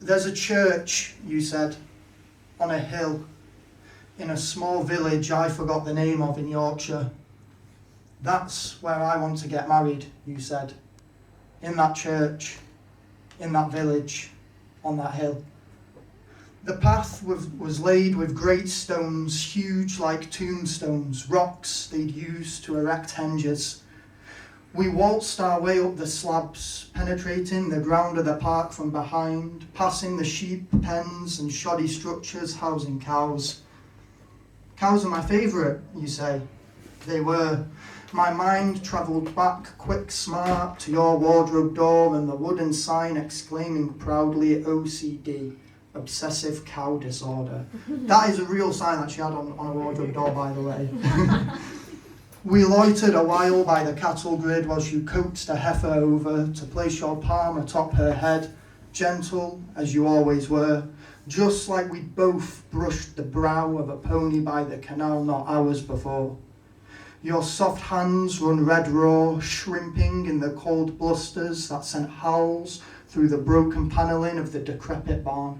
There's a church, you said, on a hill, in a small village I forgot the name of in Yorkshire. That's where I want to get married, you said. In that church, in that village, on that hill. The path was laid with great stones, huge like tombstones, rocks they'd used to erect henges. We waltzed our way up the slabs, penetrating the ground of the park from behind, passing the sheep pens and shoddy structures housing cows. Cows are my favourite, you say. They were. My mind travelled back quick smart to your wardrobe door and the wooden sign exclaiming proudly OCD, obsessive cow disorder. That is a real sign that she had on a wardrobe door, by the way. We loitered a while by the cattle grid whilst you coaxed a heifer over to place your palm atop her head, gentle as you always were, just like we'd both brushed the brow of a pony by the canal not hours before. Your soft hands run red raw, shrimping in the cold blusters that sent howls through the broken panelling of the decrepit barn.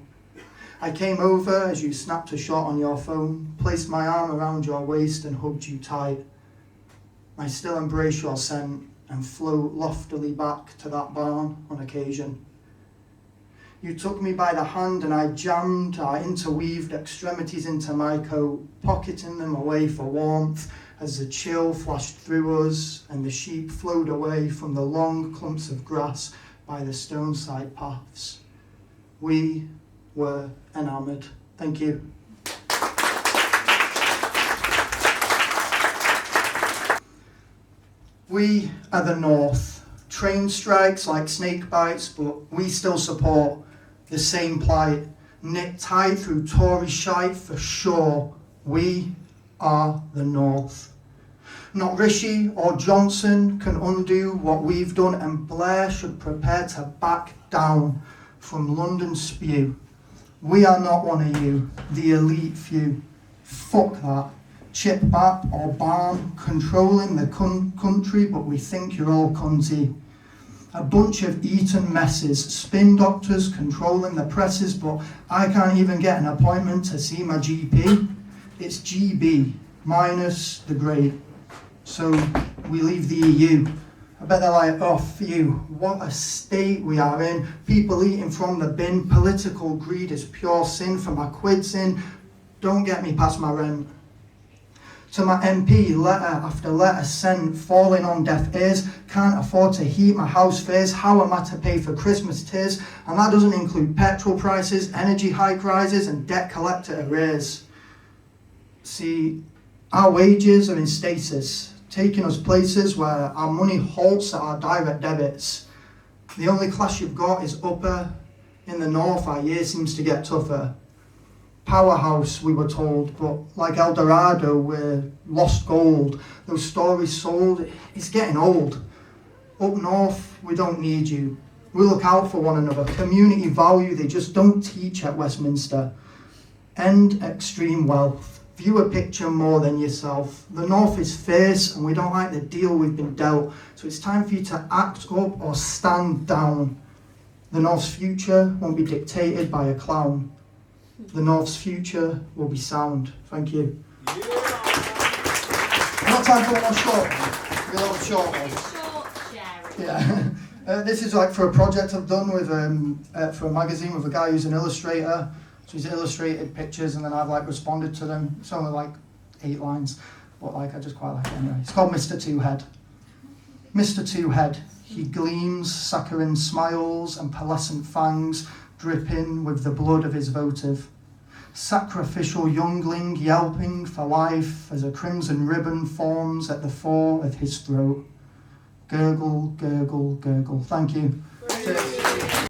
I came over as you snapped a shot on your phone, placed my arm around your waist and hugged you tight. I still embrace your scent and float loftily back to that barn on occasion. You took me by the hand and I jammed our interweaved extremities into my coat, pocketing them away for warmth as the chill flashed through us and the sheep flowed away from the long clumps of grass by the stone-side paths. We were enamoured. Thank you. We are the North. Train strikes like snake bites, but we still support the same plight. Knit tight through Tory shite for sure. We are the North. Not Rishi or Johnson can undo what we've done, and Blair should prepare to back down from London spew. We are not one of you, the elite few. Fuck that. Chip Bat or Barn controlling the country, but we think you're all cunty. A bunch of eaten messes, spin doctors controlling the presses, but I can't even get an appointment to see my GP. It's GB, minus the grade. So we leave the EU. I bet they're like, oh, phew, what a state we are in. People eating from the bin, political greed is pure sin. For my quids in, don't get me past my rent. To my MP, letter after letter sent, falling on deaf ears. Can't afford to heat my house fares. How am I to pay for Christmas tears? And that doesn't include petrol prices, energy hike rises, and debt collector arrears. See, our wages are in stasis, taking us places where our money halts at our direct debits. The only class you've got is upper. In the north, our year seems to get tougher. Powerhouse, we were told, but like El Dorado, we're lost gold. Those stories sold, it's getting old. Up north, we don't need you. We look out for one another. Community value, they just don't teach at Westminster. End extreme wealth. View a picture more than yourself. The north is fierce and we don't like the deal we've been dealt. So it's time for you to act up or stand down. The north's future won't be dictated by a clown. The North's future will be sound. Thank you. Yeah. Not time for one more short one. We'll have a short one. Short sharing. Yeah. This is like for a project I've done with for a magazine with a guy who's an illustrator. So he's illustrated pictures and then I've like responded to them. It's only like 8 lines, but like I just quite like it anyway. It's called Mr. Two-Head. Mr. Two-Head. He gleams, saccharine smiles and pearlescent fangs, dripping with the blood of his votive. Sacrificial youngling yelping for life as a crimson ribbon forms at the fore of his throat. Gurgle, gurgle, gurgle. Thank you. Cheers.